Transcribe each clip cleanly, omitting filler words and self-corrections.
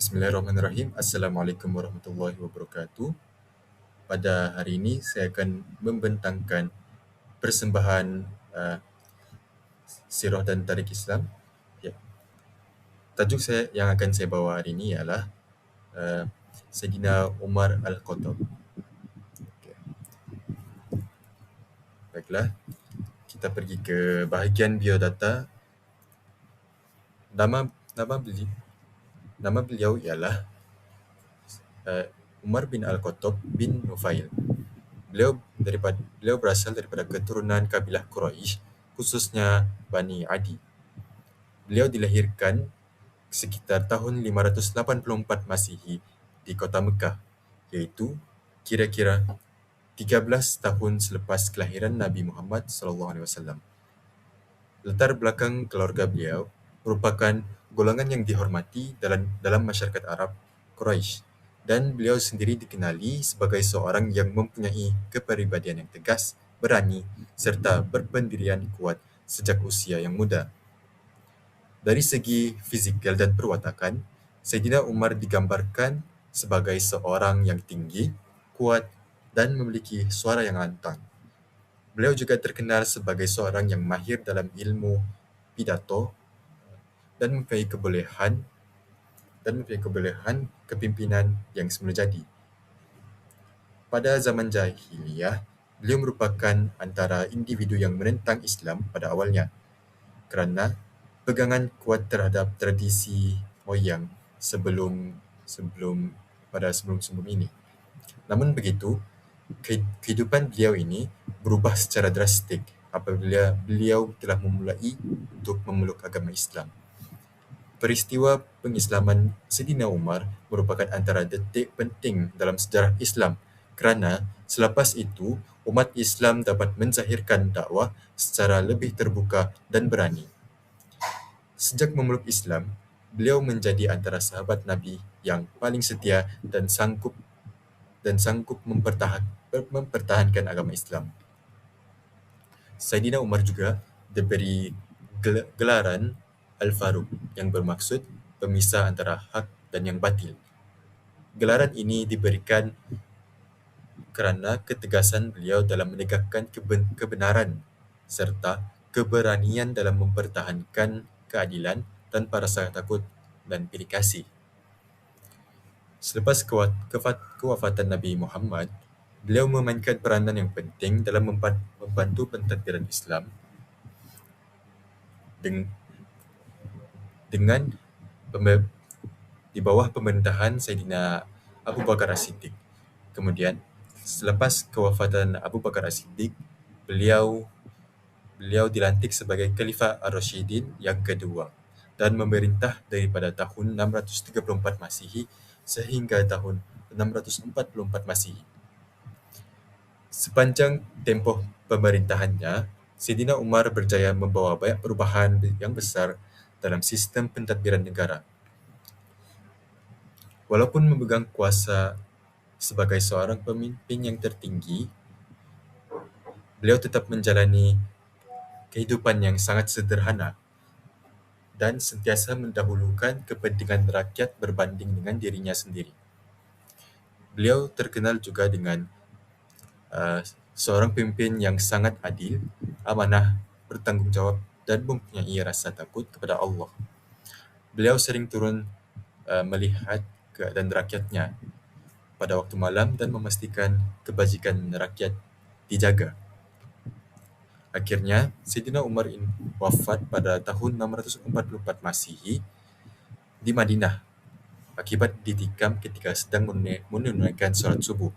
Bismillahirrahmanirrahim. Assalamualaikum warahmatullahi wabarakatuh. Pada hari ini saya akan membentangkan persembahan sirah dan tarikh Islam. Ya. Tajuk yang akan saya bawa hari ini ialah Sayyidina Umar Al-Khattab. Okay. Baiklah, kita pergi ke bahagian biodata. Nama beliau ialah Umar bin Al-Khattab bin Nufail. Beliau berasal daripada keturunan kabilah Quraisy, khususnya Bani Adi. Beliau dilahirkan sekitar tahun 584 Masihi di kota Mekah, iaitu kira-kira 13 tahun selepas kelahiran Nabi Muhammad SAW. Latar belakang keluarga beliau merupakan golongan yang dihormati dalam masyarakat Arab Quraisy, dan beliau sendiri dikenali sebagai seorang yang mempunyai kepribadian yang tegas, berani, serta berpendirian kuat sejak usia yang muda. Dari segi fizikal dan perwatakan, Sayyidina Umar digambarkan sebagai seorang yang tinggi, kuat, dan memiliki suara yang lantang. Beliau juga terkenal sebagai seorang yang mahir dalam ilmu pidato dan mempunyai kebolehan kepimpinan yang semula jadi. Pada zaman jahiliyah, beliau merupakan antara individu yang menentang Islam pada awalnya kerana pegangan kuat terhadap tradisi moyang sebelum ini. Namun begitu, kehidupan beliau ini berubah secara drastik apabila beliau telah memulai untuk memeluk agama Islam. Peristiwa pengislaman Sayyidina Umar merupakan antara detik penting dalam sejarah Islam kerana selepas itu umat Islam dapat menzahirkan dakwah secara lebih terbuka dan berani. Sejak memeluk Islam, beliau menjadi antara sahabat Nabi yang paling setia dan sanggup mempertahankan agama Islam. Sayyidina Umar juga diberi gelaran Al-Faruq yang bermaksud pemisah antara hak dan yang batil. Gelaran ini diberikan kerana ketegasan beliau dalam menegakkan kebenaran serta keberanian dalam mempertahankan keadilan tanpa rasa takut dan pilih kasih. Selepas kewafatan Nabi Muhammad, beliau memainkan peranan yang penting dalam membantu pentadbiran Islam dengan di bawah pemerintahan Sayyidina Abu Bakar As-Siddiq. Kemudian, selepas kewafatan Abu Bakar As-Siddiq, beliau dilantik sebagai Khalifah Ar-Rasyidin yang kedua dan memerintah daripada tahun 634 Masihi sehingga tahun 644 Masihi. Sepanjang tempoh pemerintahannya, Sayyidina Umar berjaya membawa banyak perubahan yang besar dalam sistem pentadbiran negara. Walaupun memegang kuasa sebagai seorang pemimpin yang tertinggi, beliau tetap menjalani kehidupan yang sangat sederhana dan sentiasa mendahulukan kepentingan rakyat berbanding dengan dirinya sendiri. Beliau terkenal juga dengan seorang pemimpin yang sangat adil, amanah, bertanggungjawab dan mempunyai rasa takut kepada Allah. Beliau sering turun melihat keadaan rakyatnya pada waktu malam dan memastikan kebajikan rakyat dijaga. Akhirnya, Sayyidina Umar wafat pada tahun 644 Masihi di Madinah akibat ditikam ketika sedang menunaikan solat subuh.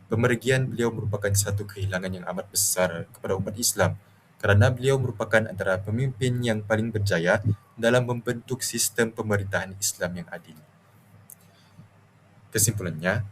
Pemergian beliau merupakan satu kehilangan yang amat besar kepada umat Islam kerana beliau merupakan antara pemimpin yang paling berjaya dalam membentuk sistem pemerintahan Islam yang adil. Kesimpulannya,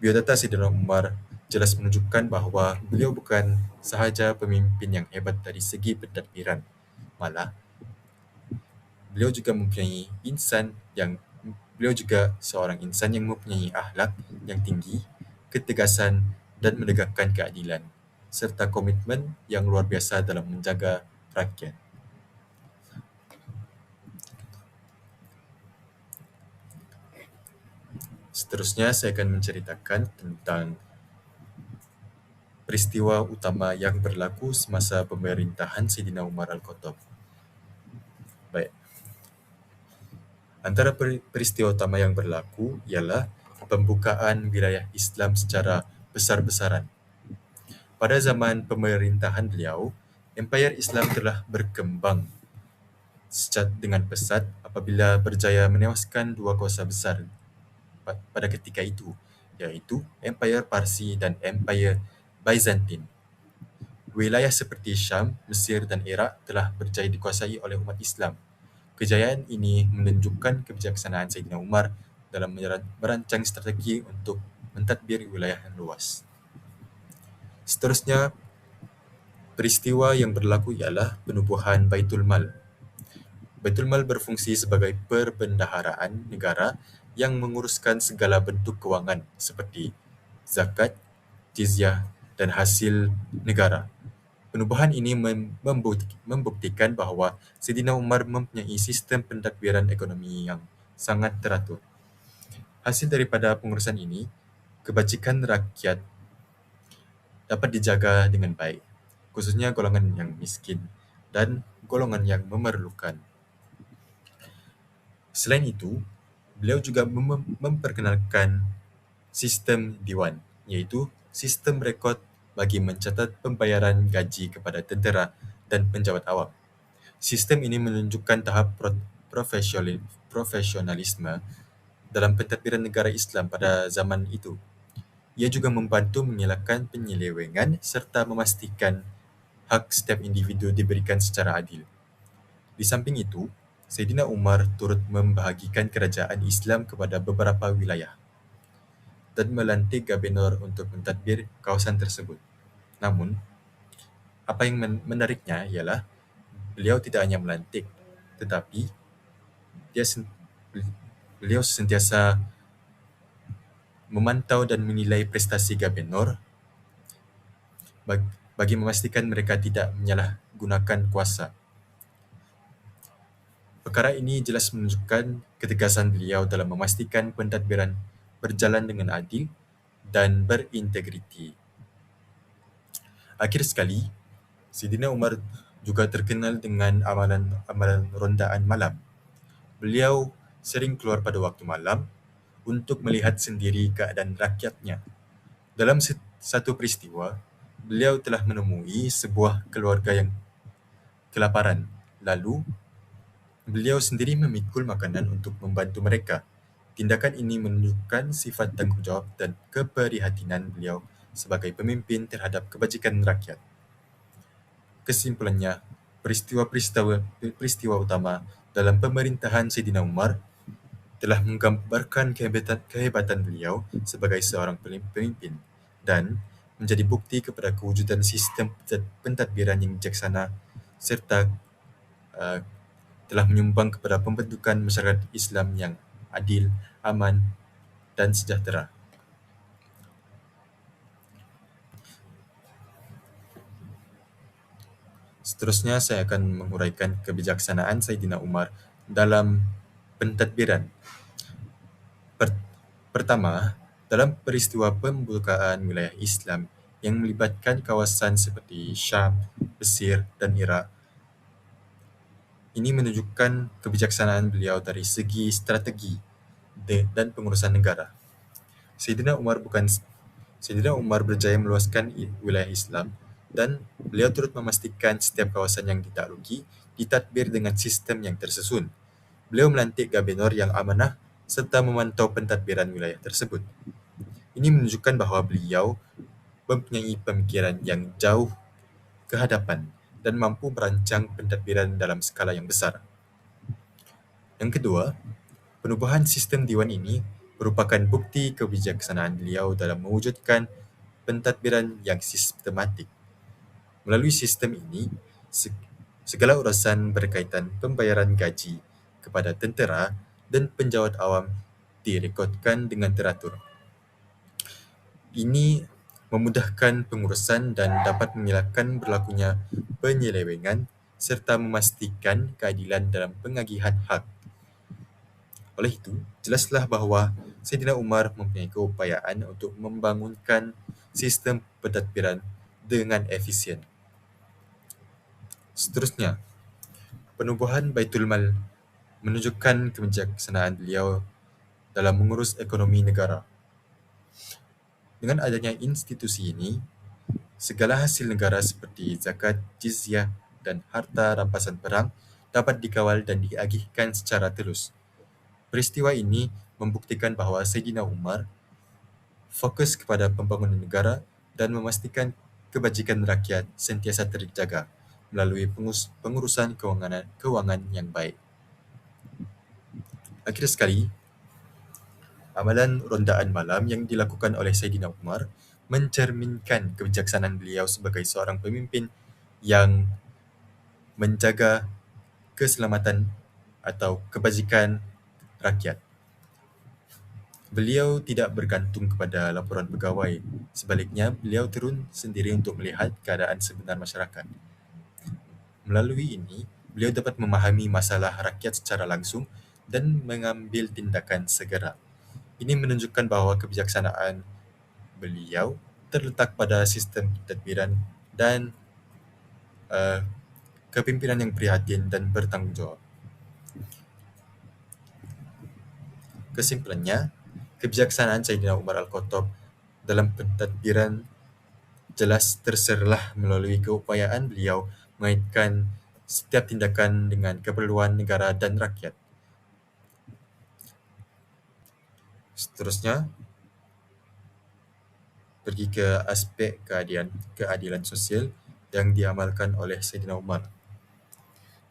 biodata Sayyidina Umar jelas menunjukkan bahawa beliau bukan sahaja pemimpin yang hebat dari segi pentadbiran, malah beliau juga seorang insan yang mempunyai akhlak yang tinggi, ketegasan dan menegakkan keadilan, serta komitmen yang luar biasa dalam menjaga rakyat. Seterusnya saya akan menceritakan tentang peristiwa utama yang berlaku semasa pemerintahan Saidina Umar Al-Khattab. Baik, antara peristiwa utama yang berlaku ialah pembukaan wilayah Islam secara besar-besaran. Pada zaman pemerintahan beliau, Empayar Islam telah berkembang dengan pesat apabila berjaya menewaskan dua kuasa besar pada ketika itu, iaitu Empayar Parsi dan Empayar Byzantine. Wilayah seperti Syam, Mesir dan Iraq telah berjaya dikuasai oleh umat Islam. Kejayaan ini menunjukkan kebijaksanaan Saidina Umar dalam merancang strategi untuk mentadbir wilayah yang luas. Seterusnya, peristiwa yang berlaku ialah penubuhan Baitul Mal. Baitul Mal berfungsi sebagai perbendaharaan negara yang menguruskan segala bentuk kewangan seperti zakat, jizyah dan hasil negara. Penubuhan ini membuktikan bahawa Saidina Umar mempunyai sistem pentadbiran ekonomi yang sangat teratur. Hasil daripada pengurusan ini, kebajikan rakyat dapat dijaga dengan baik, khususnya golongan yang miskin dan golongan yang memerlukan. Selain itu, beliau juga memperkenalkan sistem Diwan, iaitu sistem rekod bagi mencatat pembayaran gaji kepada tentera dan penjawat awam. Sistem ini menunjukkan tahap profesionalisme dalam pentadbiran negara Islam pada zaman itu. Ia juga membantu mengelakkan penyelewengan serta memastikan hak setiap individu diberikan secara adil. Di samping itu, Saidina Umar turut membahagikan kerajaan Islam kepada beberapa wilayah dan melantik gubernur untuk mentadbir kawasan tersebut. Namun, apa yang menariknya ialah beliau tidak hanya melantik, tetapi beliau sentiasa memantau dan menilai prestasi gubernur bagi memastikan mereka tidak menyalahgunakan kuasa. Perkara ini jelas menunjukkan ketegasan beliau dalam memastikan pentadbiran berjalan dengan adil dan berintegriti. Akhir sekali, Saidina Umar juga terkenal dengan amalan rondaan malam. Beliau sering keluar pada waktu malam untuk melihat sendiri keadaan rakyatnya. Dalam satu peristiwa, beliau telah menemui sebuah keluarga yang kelaparan. Lalu, beliau sendiri memikul makanan untuk membantu mereka. Tindakan ini menunjukkan sifat tanggungjawab dan keprihatinan beliau sebagai pemimpin terhadap kebajikan rakyat. Kesimpulannya, peristiwa utama dalam pemerintahan Saidina Umar telah menggambarkan kehebatan beliau sebagai seorang pemimpin dan menjadi bukti kepada kewujudan sistem pentadbiran yang bijaksana serta telah menyumbang kepada pembentukan masyarakat Islam yang adil, aman dan sejahtera. Seterusnya saya akan menguraikan kebijaksanaan Saidina Umar dalam pentadbiran. Pertama, dalam peristiwa pembukaan wilayah Islam yang melibatkan kawasan seperti Syam, Mesir dan Iraq, ini menunjukkan kebijaksanaan beliau dari segi strategi dan pengurusan negara. Saidina Umar berjaya meluaskan wilayah Islam dan beliau turut memastikan setiap kawasan yang ditakluki ditadbir dengan sistem yang tersusun. Beliau melantik gubernur yang amanah serta memantau pentadbiran wilayah tersebut. Ini menunjukkan bahawa beliau mempunyai pemikiran yang jauh ke hadapan dan mampu merancang pentadbiran dalam skala yang besar. Yang kedua, penubuhan sistem Diwan ini merupakan bukti kebijaksanaan beliau dalam mewujudkan pentadbiran yang sistematik. Melalui sistem ini, segala urusan berkaitan pembayaran gaji kepada tentera dan penjawat awam direkodkan dengan teratur. Ini memudahkan pengurusan dan dapat mengelakkan berlakunya penyelewengan serta memastikan keadilan dalam pengagihan hak. Oleh itu, jelaslah bahawa Saidina Umar mempunyai keupayaan untuk membangunkan sistem pentadbiran dengan efisien. Seterusnya, penubuhan Baitul Mal menunjukkan kebijaksanaan beliau dalam mengurus ekonomi negara. Dengan adanya institusi ini, segala hasil negara seperti zakat, jizyah, dan harta rampasan perang dapat dikawal dan diagihkan secara terus. Peristiwa ini membuktikan bahawa Saidina Umar fokus kepada pembangunan negara dan memastikan kebajikan rakyat sentiasa terjaga melalui pengurusan kewangan yang baik. Akhir sekali, amalan rondaan malam yang dilakukan oleh Saidina Umar mencerminkan kebijaksanaan beliau sebagai seorang pemimpin yang menjaga keselamatan atau kebajikan rakyat. Beliau tidak bergantung kepada laporan pegawai. Sebaliknya, beliau turun sendiri untuk melihat keadaan sebenar masyarakat. Melalui ini, beliau dapat memahami masalah rakyat secara langsung dan mengambil tindakan segera. Ini menunjukkan bahawa kebijaksanaan beliau terletak pada sistem pentadbiran dan kepimpinan yang prihatin dan bertanggungjawab. Kesimpulannya, kebijaksanaan Saidina Umar Al-Khattab dalam pentadbiran jelas terserlah melalui keupayaan beliau mengaitkan setiap tindakan dengan keperluan negara dan rakyat. Seterusnya, pergi ke aspek keadilan sosial yang diamalkan oleh Saidina Umar.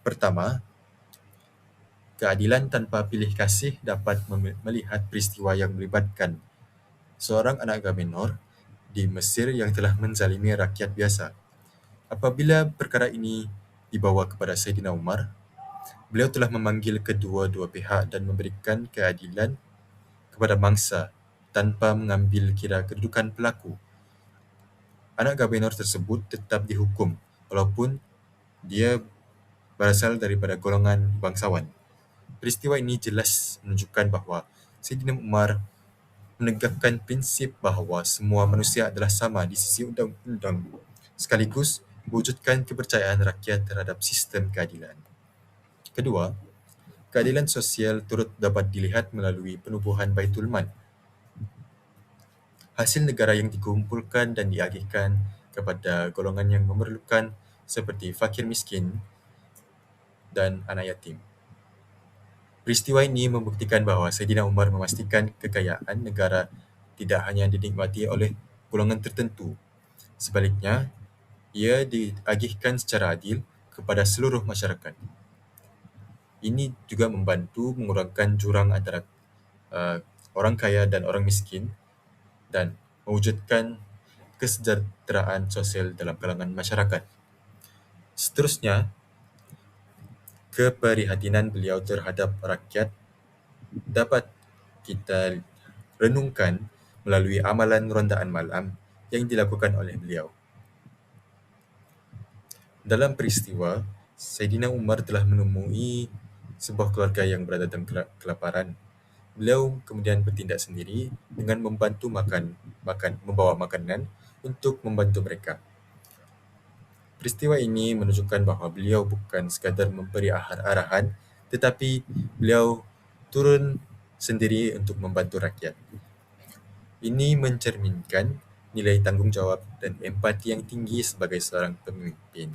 Pertama, keadilan tanpa pilih kasih dapat melihat peristiwa yang melibatkan seorang anak Agamenor di Mesir yang telah menzalimi rakyat biasa. Apabila perkara ini dibawa kepada Saidina Umar, beliau telah memanggil kedua-dua pihak dan memberikan keadilan kepada mangsa tanpa mengambil kira kedudukan pelaku. Anak Agamenor tersebut tetap dihukum walaupun dia berasal daripada golongan bangsawan. Peristiwa ini jelas menunjukkan bahawa Saidina Umar menegakkan prinsip bahawa semua manusia adalah sama di sisi undang-undang, sekaligus mewujudkan kepercayaan rakyat terhadap sistem keadilan. Kedua, keadilan sosial turut dapat dilihat melalui penubuhan Baitul Mal. Hasil negara yang dikumpulkan dan diagihkan kepada golongan yang memerlukan seperti fakir miskin dan anak yatim. Peristiwa ini membuktikan bahawa Saidina Umar memastikan kekayaan negara tidak hanya dinikmati oleh golongan tertentu. Sebaliknya, ia diagihkan secara adil kepada seluruh masyarakat. Ini juga membantu mengurangkan jurang antara orang kaya dan orang miskin dan mewujudkan kesejahteraan sosial dalam kalangan masyarakat. Seterusnya, keprihatinan beliau terhadap rakyat dapat kita renungkan melalui amalan rondaan malam yang dilakukan oleh beliau. Dalam peristiwa, Saidina Umar telah menemui sebuah keluarga yang berada dalam kelaparan. Beliau kemudian bertindak sendiri dengan membawa makanan untuk membantu mereka. Peristiwa ini menunjukkan bahawa beliau bukan sekadar memberi arahan, tetapi beliau turun sendiri untuk membantu rakyat. Ini mencerminkan nilai tanggungjawab dan empati yang tinggi sebagai seorang pemimpin.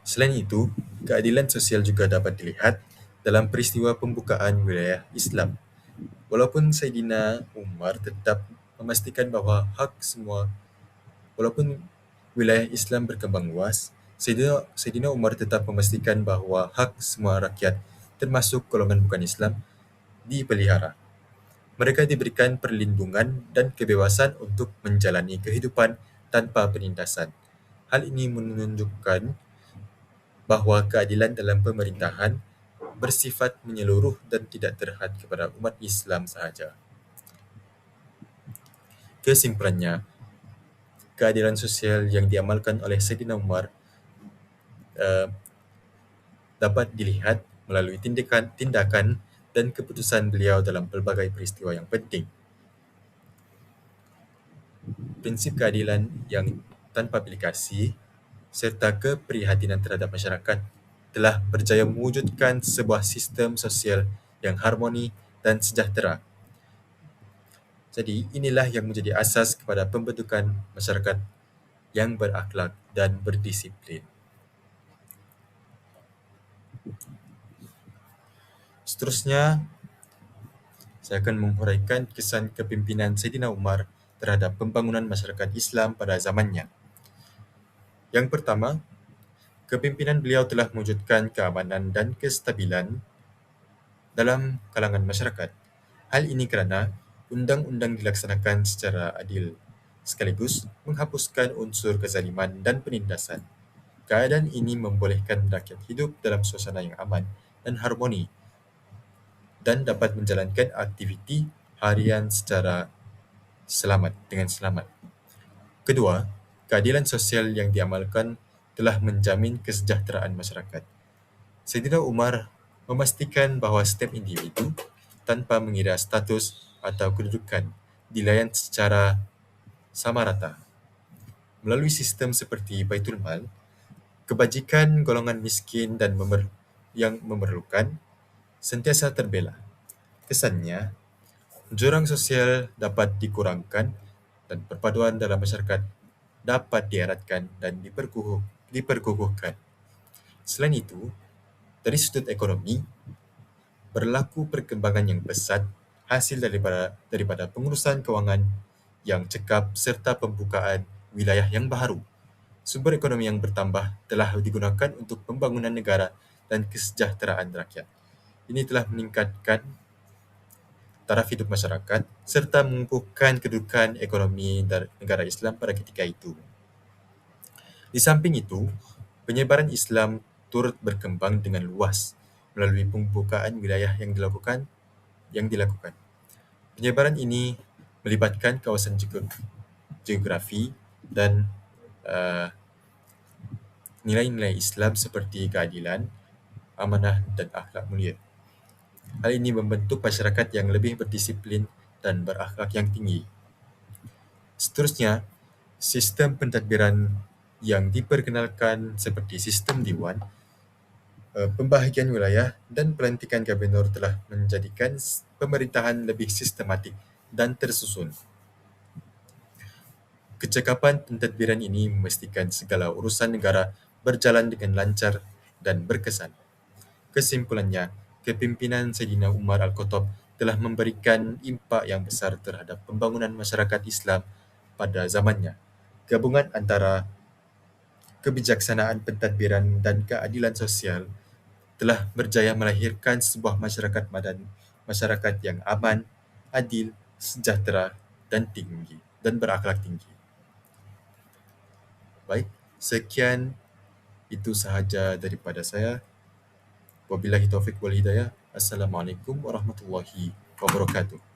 Selain itu, keadilan sosial juga dapat dilihat dalam peristiwa pembukaan wilayah Islam. Walaupun Saidina Umar tetap memastikan bahawa walaupun wilayah Islam berkembang luas, Saidina Umar tetap memastikan bahawa hak semua rakyat, termasuk golongan bukan Islam, dipelihara. Mereka diberikan perlindungan dan kebebasan untuk menjalani kehidupan tanpa penindasan. Hal ini menunjukkan bahawa keadilan dalam pemerintahan bersifat menyeluruh dan tidak terhad kepada umat Islam sahaja. Kesimpulannya, keadilan sosial yang diamalkan oleh Saidina Umar dapat dilihat melalui tindakan dan keputusan beliau dalam pelbagai peristiwa yang penting. Prinsip keadilan yang tanpa bilik kasih serta keprihatinan terhadap masyarakat telah berjaya mewujudkan sebuah sistem sosial yang harmoni dan sejahtera. Jadi, inilah yang menjadi asas kepada pembentukan masyarakat yang berakhlak dan berdisiplin. Seterusnya, saya akan menghuraikan kesan kepimpinan Saidina Umar terhadap pembangunan masyarakat Islam pada zamannya. Yang pertama, kepimpinan beliau telah mewujudkan keamanan dan kestabilan dalam kalangan masyarakat. Hal ini kerana undang-undang dilaksanakan secara adil, sekaligus menghapuskan unsur kezaliman dan penindasan. Keadaan ini membolehkan rakyat hidup dalam suasana yang aman dan harmoni dan dapat menjalankan aktiviti harian secara dengan selamat. Kedua, keadilan sosial yang diamalkan telah menjamin kesejahteraan masyarakat. Saidina Umar memastikan bahawa setiap individu tanpa mengira status atau kedudukan dilayan secara sama rata. Melalui sistem seperti Baitul Mal, kebajikan golongan miskin dan yang memerlukan sentiasa terbela. Kesannya, jurang sosial dapat dikurangkan dan perpaduan dalam masyarakat dapat dieratkan dan diperkukuhkan. Selain itu, dari sudut ekonomi, berlaku perkembangan yang pesat hasil daripada pengurusan kewangan yang cekap serta pembukaan wilayah yang baharu. Sumber ekonomi yang bertambah telah digunakan untuk pembangunan negara dan kesejahteraan rakyat. Ini telah meningkatkan taraf hidup masyarakat serta mengukuhkan kedudukan ekonomi negara Islam pada ketika itu. Di samping itu, penyebaran Islam turut berkembang dengan luas melalui pembukaan wilayah yang dilakukan. Penyebaran ini melibatkan kawasan geografi dan nilai-nilai Islam seperti keadilan, amanah dan akhlak mulia. Hal ini membentuk masyarakat yang lebih berdisiplin dan berakhlak yang tinggi. Seterusnya, sistem pentadbiran yang diperkenalkan seperti sistem diwan, pembahagian wilayah dan pelantikan gubernur telah menjadikan pemerintahan lebih sistematik dan tersusun. Kecekapan pentadbiran ini memastikan segala urusan negara berjalan dengan lancar dan berkesan. Kesimpulannya, kepimpinan Saidina Umar Al-Khattab telah memberikan impak yang besar terhadap pembangunan masyarakat Islam pada zamannya. Gabungan antara kebijaksanaan pentadbiran dan keadilan sosial telah berjaya melahirkan sebuah masyarakat yang aman, adil, sejahtera dan berakhlak tinggi. Baik, sekian itu sahaja daripada saya. Wabillahi taufiq wal hidayah. Assalamualaikum warahmatullahi wabarakatuh.